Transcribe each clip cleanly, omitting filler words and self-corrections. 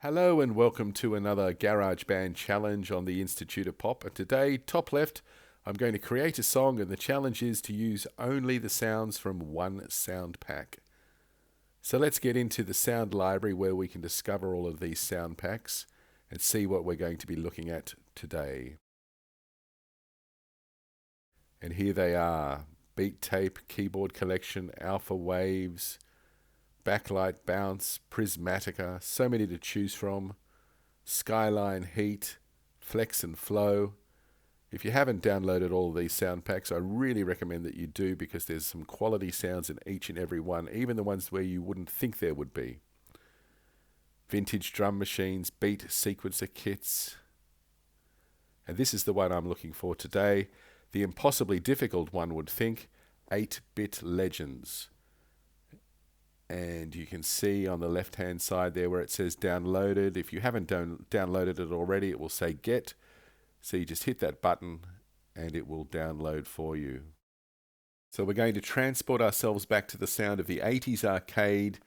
Hello and welcome to another GarageBand challenge on the Institute of Pop. And today, top left, I'm going to create a song and the challenge is to use only the sounds from one sound pack. So let's get into the sound library where we can discover all of these sound packs and see what we're going to be looking at today. And here they are: Beat Tape, Keyboard Collection, Alpha Waves, Backlight, Bounce, Prismatica, so many to choose from. Skyline, Heat, Flex and Flow. If you haven't downloaded all of these sound packs, I really recommend that you do, because there's some quality sounds in each and every one, even the ones where you wouldn't think there would be. Vintage drum machines, beat sequencer kits. And this is the one I'm looking for today. The impossibly difficult one would think, 8-bit Legends. And you can see on the left hand side there where it says downloaded. If you haven't downloaded it already, it will say get. So you just hit that button and it will download for you. So we're going to transport ourselves back to the sound of the 80s arcade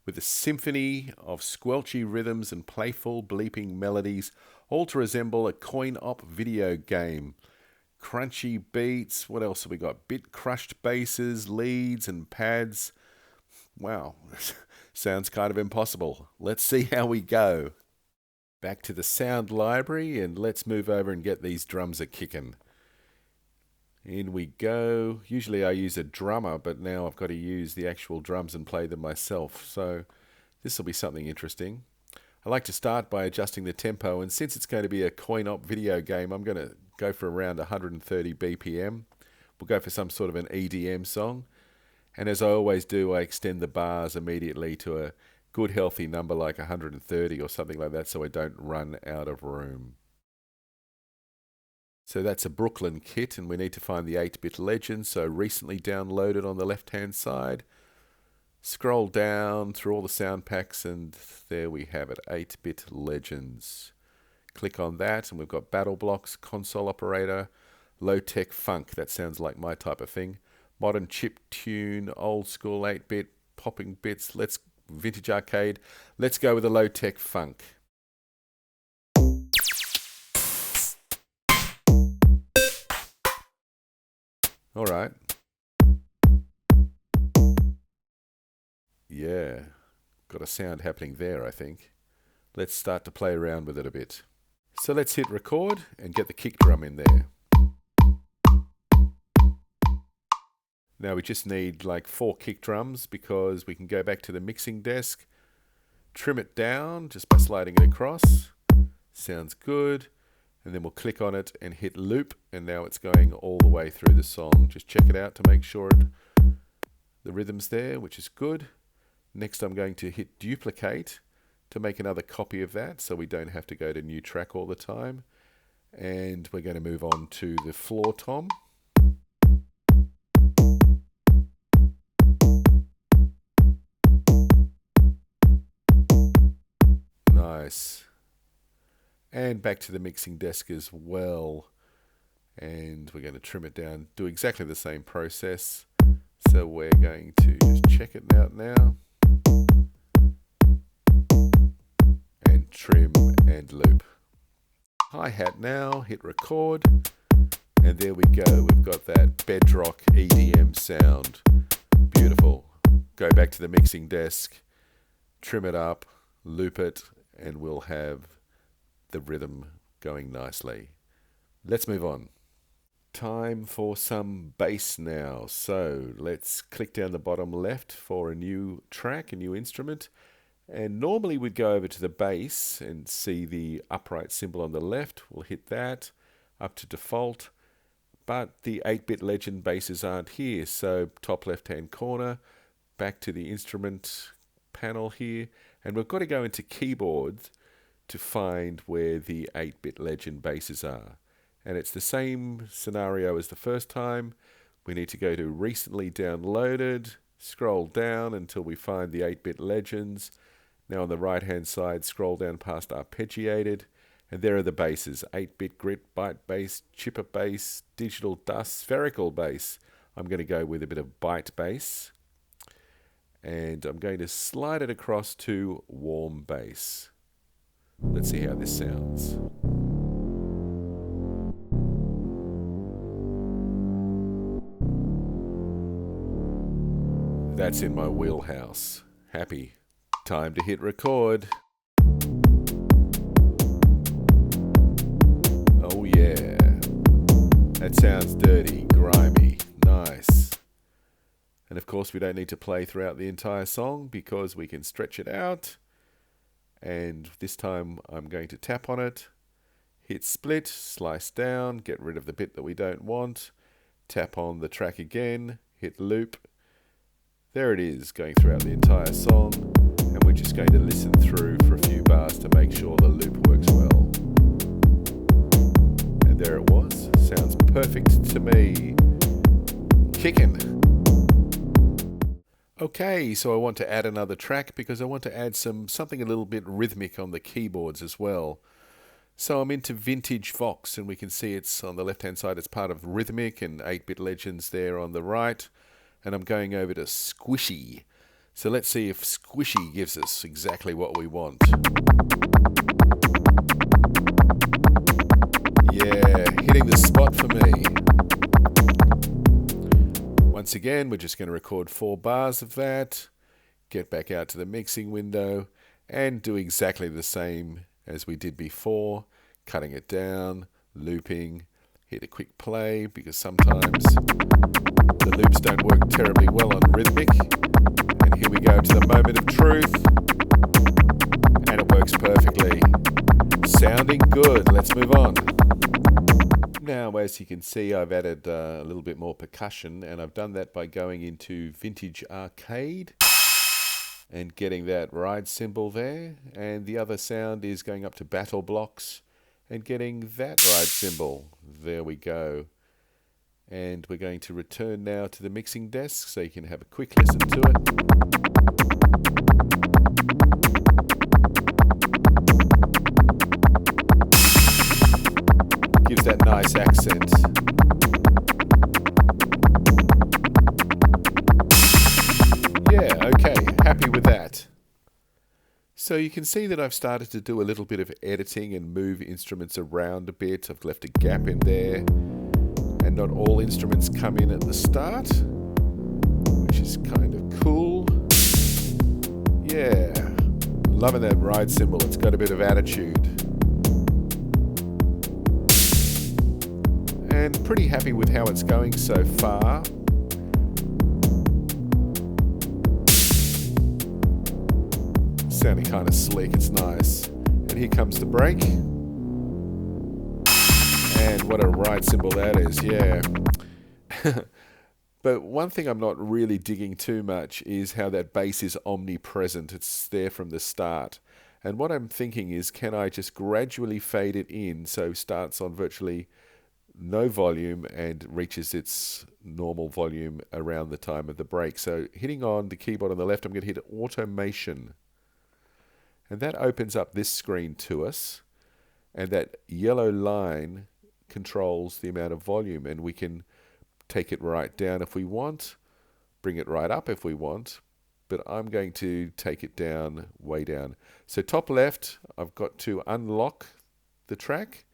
with a symphony of squelchy rhythms and playful bleeping melodies, all to resemble a coin-op video game. Crunchy beats, what else have we got? Bit crushed basses, leads and pads. Wow, sounds kind of impossible. Let's see how we go. Back to the sound library and let's move over and get these drums a kicking. In we go. Usually I use a drummer, but now I've got to use the actual drums and play them myself. So this will be something interesting. I like to start by adjusting the tempo, and since it's going to be a coin-op video game, I'm going to go for around 130 BPM. We'll go for some sort of an EDM song. And as I always do, I extend the bars immediately to a good healthy number like 130 or something like that, so I don't run out of room. So that's a Brooklyn kit, and we need to find the 8-bit Legend, so recently downloaded on the left hand side. Scroll down through all the sound packs and there we have it, 8-bit Legends. Click on that and we've got Battle Blocks, Console Operator, Low Tech Funk, that sounds like my type of thing. Modern chip tune, old school 8-bit, popping bits, vintage arcade. Let's go with a low tech funk. All right. Yeah, got a sound happening there, I think. Let's start to play around with it a bit. So let's hit record and get the kick drum in there. Now we just need like 4 kick drums, because we can go back to the mixing desk, trim it down just by sliding it across. Sounds good. And then we'll click on it and hit loop, and now it's going all the way through the song. Just check it out to make sure the rhythm's there, which is good. Next I'm going to hit duplicate to make another copy of that, so we don't have to go to new track all the time. And we're going to move on to the floor tom. Nice. And back to the mixing desk as well. And we're going to trim it down, do exactly the same process. So we're going to just check it out now. And trim and loop. Hi-hat now, hit record. And there we go, we've got that bedrock EDM sound. Beautiful. Go back to the mixing desk, trim it up, loop it, and we'll have the rhythm going nicely. Let's move on. Time for some bass now. So let's click down the bottom left for a new track, a new instrument. And normally we'd go over to the bass and see the upright symbol on the left. We'll hit that up to default. But the 8-bit Legend basses aren't here. So top left hand corner, back to the instrument panel here. And we've got to go into keyboard to find where the 8-bit Legend basses are. And it's the same scenario as the first time. We need to go to recently downloaded, scroll down until we find the 8-bit Legends. Now on the right hand side, scroll down past arpeggiated, and there are the basses: 8-bit grit, byte bass, chipper bass, digital dust, spherical bass. I'm going to go with a bit of byte bass. And I'm going to slide it across to warm bass. Let's see how this sounds. That's in my wheelhouse. Happy. Time to hit record. Oh yeah. That sounds dirty, grimy, nice. And of course we don't need to play throughout the entire song because we can stretch it out. And this time I'm going to tap on it, hit split, slice down, get rid of the bit that we don't want, tap on the track again, hit loop. There it is, going throughout the entire song, and we're just going to listen through for a few bars to make sure the loop works well. And there it was, sounds perfect to me. Kickin'. Okay, so I want to add another track because I want to add something a little bit rhythmic on the keyboards as well. So I'm into Vintage Vox, and we can see it's on the left-hand side, it's part of Rhythmic, and 8-Bit Legends there on the right. And I'm going over to Squishy. So let's see if Squishy gives us exactly what we want. Yeah, hitting the spot for me. Once again, we're just going to record 4 bars of that, get back out to the mixing window, and do exactly the same as we did before, cutting it down, looping, hit a quick play, because sometimes the loops don't work terribly well on rhythmic. And here we go to the moment of truth, and it works perfectly. Sounding good, let's move on. Now, as you can see, I've added a little bit more percussion, and I've done that by going into Vintage Arcade and getting that ride cymbal there. And the other sound is going up to Battle Blocks and getting that ride cymbal. There we go. And we're going to return now to the mixing desk so you can have a quick listen to it. Gives that nice accent. Yeah, okay, happy with that. So you can see that I've started to do a little bit of editing and move instruments around a bit. I've left a gap in there. And not all instruments come in at the start, which is kind of cool. Yeah, loving that ride cymbal. It's got a bit of attitude. And pretty happy with how it's going so far. Sounding kind of slick, it's nice. And here comes the break. And what a ride cymbal that is, yeah. But one thing I'm not really digging too much is how that bass is omnipresent. It's there from the start. And what I'm thinking is, can I just gradually fade it in so it starts on virtually no volume and reaches its normal volume around the time of the break. So hitting on the keyboard on the left, I'm going to hit Automation. And that opens up this screen to us. And that yellow line controls the amount of volume, and we can take it right down if we want, bring it right up if we want, but I'm going to take it down, way down. So top left, I've got to unlock the track,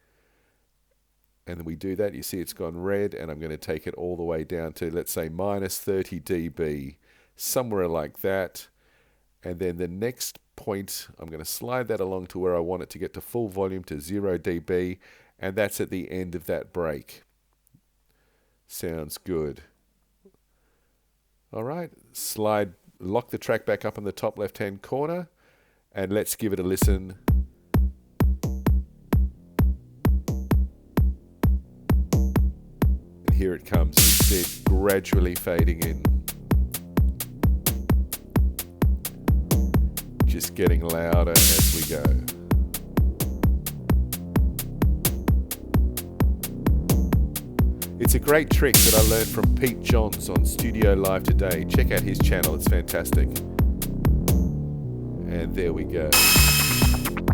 and then we do that. You see it's gone red, and I'm going to take it all the way down to, let's say, minus 30 dB, somewhere like that. And then the next point, I'm going to slide that along to where I want it to get to full volume to 0 dB, and that's at the end of that break. Sounds good. All right, lock the track back up in the top left-hand corner, and let's give it a listen. And here it comes. You see it gradually fading in. Just getting louder as we go. It's a great trick that I learned from Pete Johns on Studio Live Today. Check out his channel, it's fantastic. And there we go.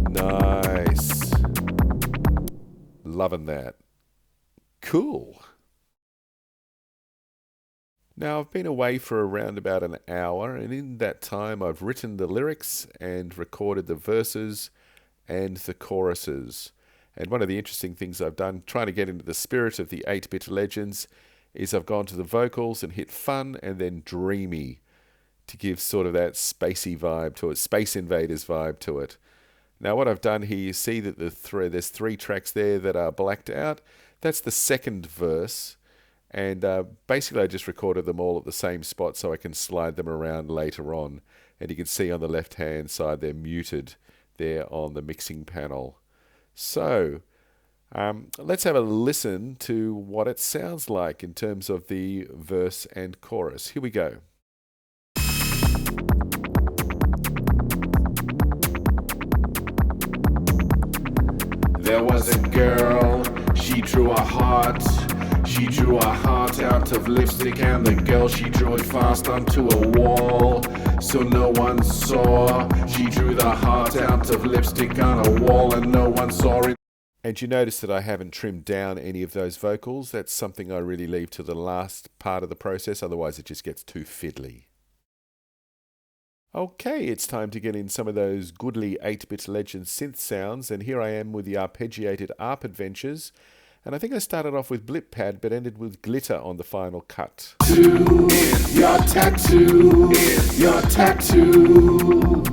Nice. Loving that. Cool. Now, I've been away for around about an hour, and in that time I've written the lyrics and recorded the verses and the choruses. And one of the interesting things I've done, trying to get into the spirit of the 8-bit legends, is I've gone to the vocals and hit fun and then dreamy to give sort of that spacey vibe to it, Space Invaders vibe to it. Now what I've done here, you see that there's 3 tracks there that are blacked out. That's the second verse. And basically I just recorded them all at the same spot so I can slide them around later on. And you can see on the left-hand side they're muted there on the mixing panel. So let's have a listen to what it sounds like in terms of the verse and chorus. Here we go. There was a girl, she drew a heart. She drew a heart out of lipstick, and the girl, she drew it fast onto a wall, so no one saw. She drew the heart out of lipstick on a wall, and no one saw it. And you notice that I haven't trimmed down any of those vocals. That's something I really leave to the last part of the process, otherwise it just gets too fiddly. Okay, it's time to get in some of those goodly 8-bit legend synth sounds, and here I am with the arpeggiated ARP adventures. And I think I started off with blip pad but ended with glitter on the final cut. Your tattoo, your tattoo.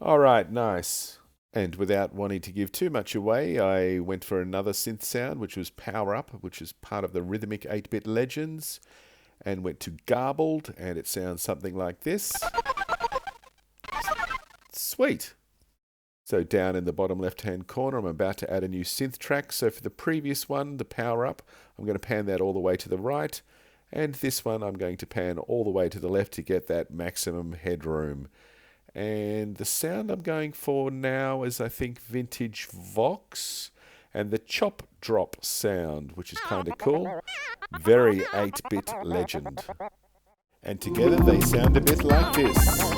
All right, nice. And without wanting to give too much away, I went for another synth sound, which was Power Up, which is part of the rhythmic 8-bit legends, and went to Garbled, and it sounds something like this. Sweet. So down in the bottom left-hand corner, I'm about to add a new synth track. So for the previous one, the Power Up, I'm going to pan that all the way to the right, and this one I'm going to pan all the way to the left to get that maximum headroom. And the sound I'm going for now is, I think, vintage Vox and the chop drop sound, which is kind of cool. Very 8-bit legend. And together they sound a bit like this.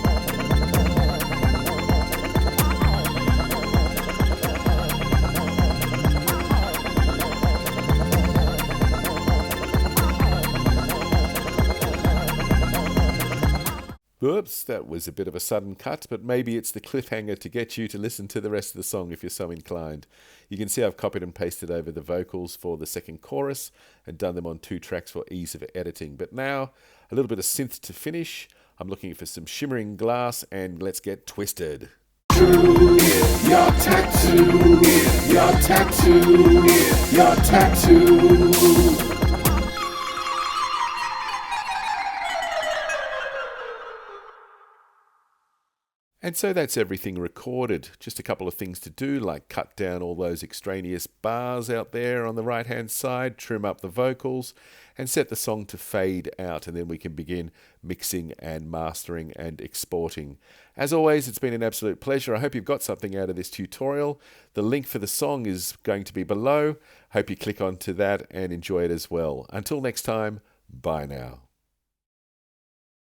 Oops, that was a bit of a sudden cut, but maybe it's the cliffhanger to get you to listen to the rest of the song if you're so inclined. You can see I've copied and pasted over the vocals for the second chorus and done them on 2 tracks for ease of editing. But now, a little bit of synth to finish. I'm looking for some shimmering glass, and let's get twisted. Your tattoo, your tattoo, your tattoo. And so that's everything recorded. Just a couple of things to do, like cut down all those extraneous bars out there on the right-hand side, trim up the vocals, and set the song to fade out, and then we can begin mixing and mastering and exporting. As always, it's been an absolute pleasure. I hope you've got something out of this tutorial. The link for the song is going to be below. Hope you click onto that and enjoy it as well. Until next time, bye now.